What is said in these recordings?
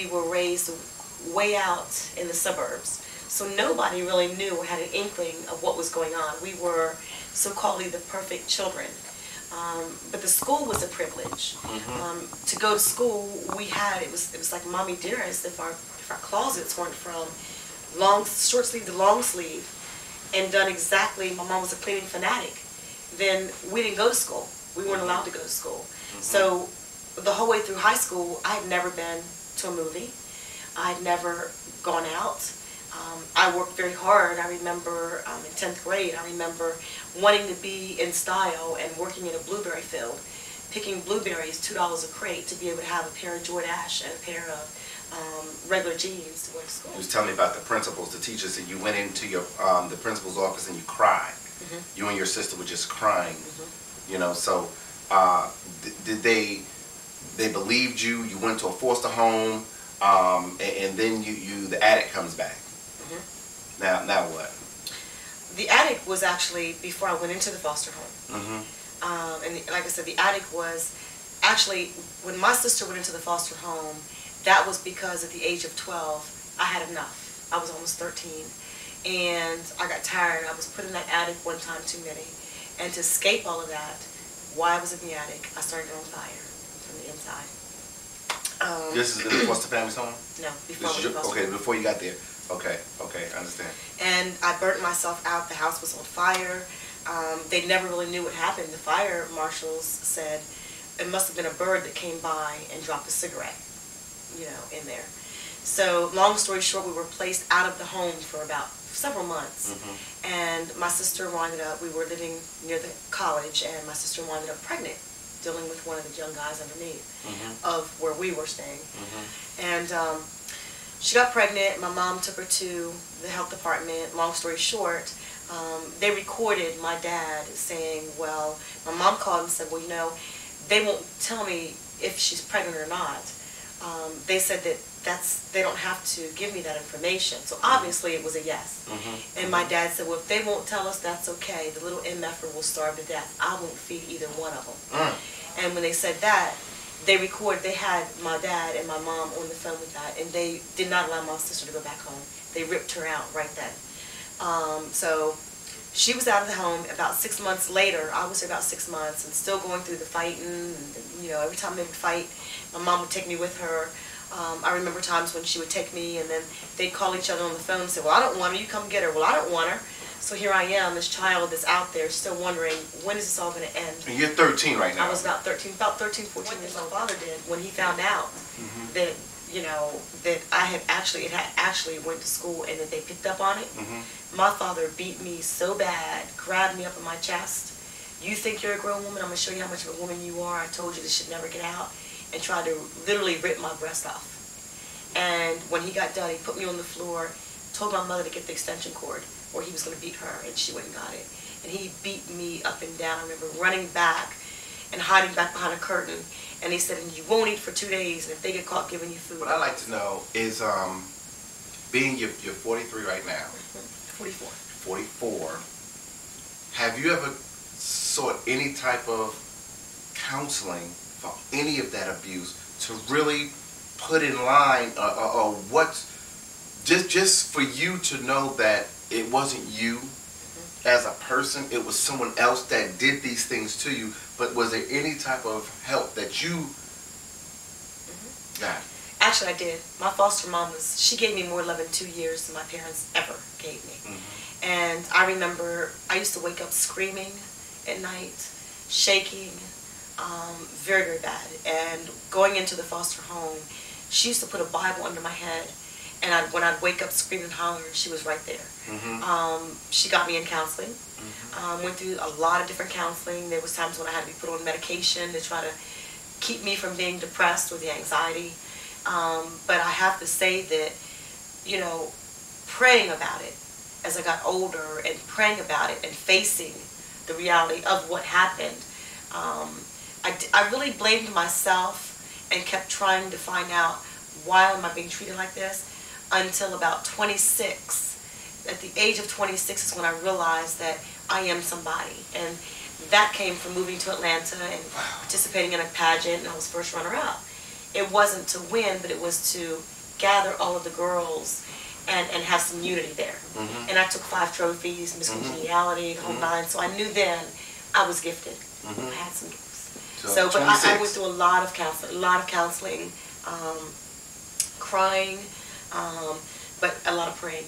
we were raised way out in the suburbs. So nobody really knew or had an inkling of what was going on. We were so-called the perfect children. But the school was a privilege. To go to school, it was like mommy dearest if our closets weren't from short sleeve to long sleeve and done exactly. My mom was a cleaning fanatic. Then we didn't go to school. We weren't allowed to go to school. So the whole way through high school, I had never been to a movie. I had never gone out. I worked very hard. I remember in 10th grade, I remember wanting to be in style and working in a blueberry field, picking blueberries, $2 a crate, to be able to have a pair of Jordache and a pair of regular jeans to wear to school. You was telling me about the principals, the teachers, and you went into your the principal's office and you cried. You and your sister were just crying. You know, so did they believed you? You went to a foster home, and then the addict comes back. Now what? The attic was actually before I went into the foster home. And like I said, the attic was actually, when my sister went into the foster home, that was because at the age of 12, I had enough. I was almost 13. And I got tired. I was put in that attic one time too many. And to escape all of that, while I was in the attic, I started on fire from the inside. This is in the foster family's home? No, before okay, before you got there. Okay, I understand. And I burnt myself out. The house was on fire. They never really knew what happened. The fire marshals said it must have been a bird that came by and dropped a cigarette, you know, in there. So long story short, we were placed out of the home for about several months. And my sister winded up, we were living near the college, and my sister winded up pregnant, dealing with one of the young guys underneath of where we were staying. And she got pregnant. My mom took her to the health department. Long story short, they recorded my dad saying, well, my mom called and said, well, you know, they won't tell me if she's pregnant or not. They said that they don't have to give me that information. So obviously it was a yes. And my dad said, well, if they won't tell us, that's okay. The little MFer will starve to death. I won't feed either one of them. And when they said that, they had my dad and my mom on the phone with that, and they did not allow my sister to go back home. They ripped her out right then. So she was out of the home. About 6 months later, I was there about 6 months and still going through the fighting. And, you know, every time they would fight, my mom would take me with her. I remember times when she would take me and then they'd call each other on the phone and say, well, I don't want her, you come get her. Well, I don't want her. So here I am, this child that's out there still wondering, when is this all going to end? And you're 13 right now. I was about 13, 14 years old. My father did when he found out that, you know, that it had actually went to school and that they picked up on it. My father beat me so bad, grabbed me up in my chest. You think you're a grown woman? I'm going to show you how much of a woman you are. I told you this should never get out. And tried to literally rip my breast off. And when he got done, he put me on the floor, told my mother to get the extension cord, or he was going to beat her, and she went and got it. And he beat me up and down. I remember running back and hiding back behind a curtain. And he said, and you won't eat for 2 days, and if they get caught giving you food. What I'd like to know is, being you're 43 right now. 44. 44. Have you ever sought any type of counseling for any of that abuse to really put in line just for you to know that it wasn't you as a person, it was someone else that did these things to you? But was there any type of help that you got? Actually, I did. My foster mom she gave me more love in 2 years than my parents ever gave me. And I remember I used to wake up screaming at night, shaking, very, very bad. And going into the foster home, she used to put a Bible under my head, and when I'd wake up screaming and hollering, she was right there. She got me in counseling. Went through a lot of different counseling. There was times when I had to be put on medication to try to keep me from being depressed or the anxiety. But I have to say that, you know, praying about it as I got older and praying about it and facing the reality of what happened, I really blamed myself and kept trying to find out why am I being treated like this until about 26. At the age of 26 is when I realized that I am somebody. And that came from moving to Atlanta and participating in a pageant, and I was first runner-up. it wasn't to win, but it was to gather all of the girls and have some unity there. And I took 5 trophies, Miss Congeniality, the whole 9. So I knew then I was gifted. I had some gifts. So but I went through a lot of counseling, crying, but a lot of praying.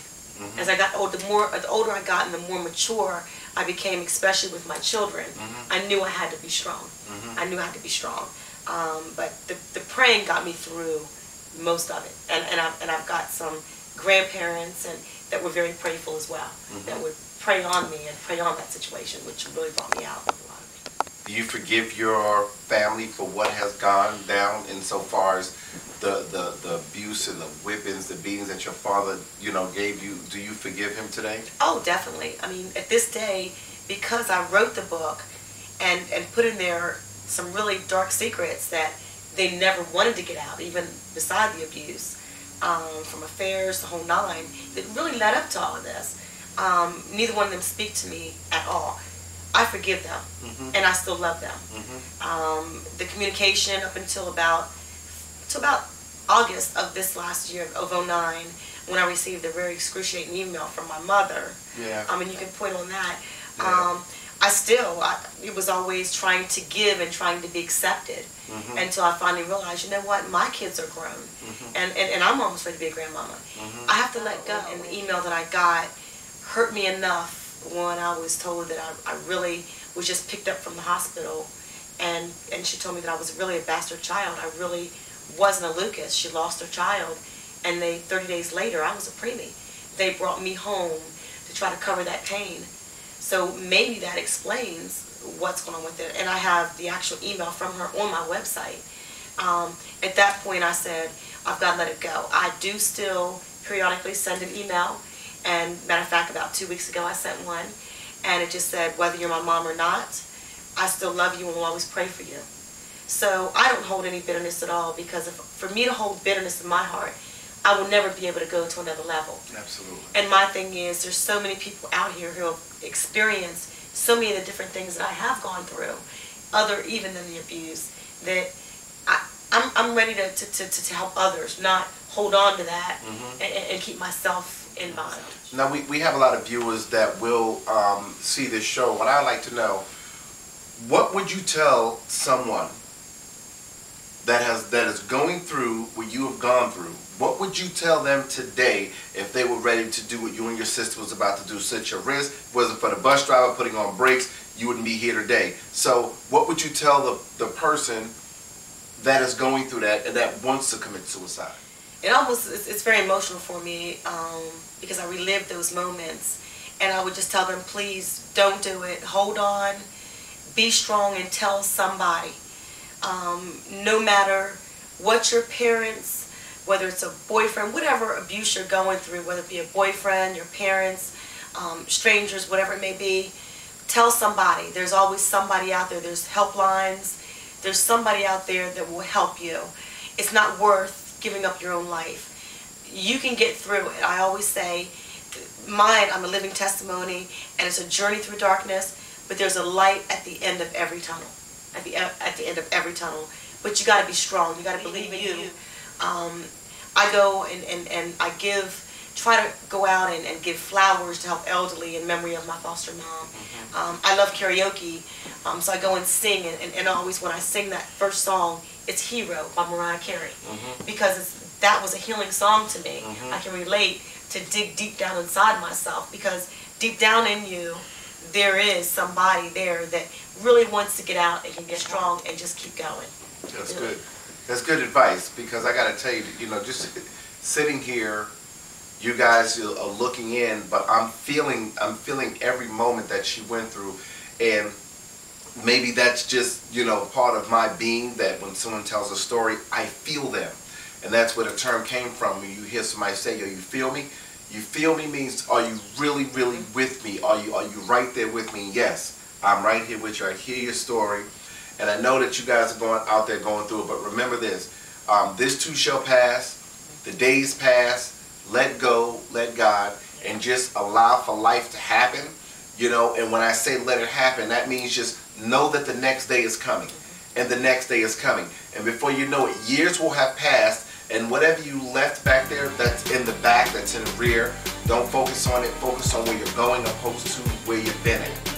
As I got older, the older I got and the more mature I became, especially with my children, I knew I had to be strong. I knew I had to be strong. But the praying got me through most of it. And I've got some grandparents that were very prayerful as well, that would pray on me and pray on that situation, which really brought me out of a lot of it. Do you forgive your family for what has gone down insofar as the abuse and the whippings, the beatings that your father, gave you? Do you forgive him today? Oh, definitely. I mean, at this day, because I wrote the book and put in there some really dark secrets that they never wanted to get out, even beside the abuse, from affairs, the whole 9, that really led up to all of this. Neither one of them speak to me at all. I forgive them, and I still love them. The communication up until about August of this last year, of 09, when I received a very excruciating email from my mother. Yeah. I mean, you can point on that. Yeah. It was always trying to give and trying to be accepted, until I finally realized, you know what, my kids are grown, and I'm almost ready to be a grandmama. I have to let go. And the email that I got hurt me enough when I was told that I really was just picked up from the hospital, and she told me that I was really a bastard child. I really wasn't a Lucas. She lost her child, and 30 days later, I was a preemie. They brought me home to try to cover that pain. So maybe that explains what's going on with it. And I have the actual email from her on my website. At that point, I said, I've got to let it go. I do still periodically send an email. And matter of fact, about 2 weeks ago, I sent one. And it just said, whether you're my mom or not, I still love you and will always pray for you. So I don't hold any bitterness at all, because for me to hold bitterness in my heart, I will never be able to go to another level. Absolutely. And my thing is, there's so many people out here who have experienced so many of the different things that I have gone through, other even than the abuse, that I'm ready to help others, not hold on to that and keep myself in bondage. Now, we have a lot of viewers that will see this show. What I'd like to know, what would you tell someone that is going through what you have gone through? What would you tell them today if they were ready to do what you and your sister was about to do? Such your risk. If it wasn't for the bus driver putting on brakes, you wouldn't be here today. So what would you tell the person that is going through that and that wants to commit suicide? It's very emotional for me, because I relived those moments, and I would just tell them, please don't do it. Hold on, be strong, and tell somebody. No matter what your parents, whether it's a boyfriend, whatever abuse you're going through, whether it be a boyfriend, your parents, strangers, whatever it may be, tell somebody. There's always somebody out there. There's helplines. There's somebody out there that will help you. It's not worth giving up your own life. You can get through it. I always say, I'm a living testimony, and it's a journey through darkness, but there's a light at the end of every tunnel. At the end of every tunnel. But you got to be strong. You got to believe in you. I go and I try to go out and give flowers to help elderly in memory of my foster mom. I love karaoke, so I go and sing, and always when I sing that first song, it's Hero by Mariah Carey, because that was a healing song to me. I can relate to dig deep down inside myself, because deep down in you, there is somebody there that really wants to get out and can get strong and just keep going. That's good. That's good advice, because I got to tell you, just sitting here, you guys are looking in, but I'm feeling every moment that she went through, and maybe that's just, part of my being, that when someone tells a story, I feel them. And that's where the term came from. When you hear somebody say, yo, you feel me? You feel me means, are you really, really with me? Are you right there with me? Yes, I'm right here with you. I hear your story. And I know that you guys are out there going through it. But remember this, this too shall pass. The days pass. Let go, let God, and just allow for life to happen. And when I say let it happen, that means just know that the next day is coming. and the next day is coming. And before you know it, years will have passed, and whatever you left back there, that's in the back, that's in the rear, don't focus on it. Focus on where you're going opposed to where you've been at.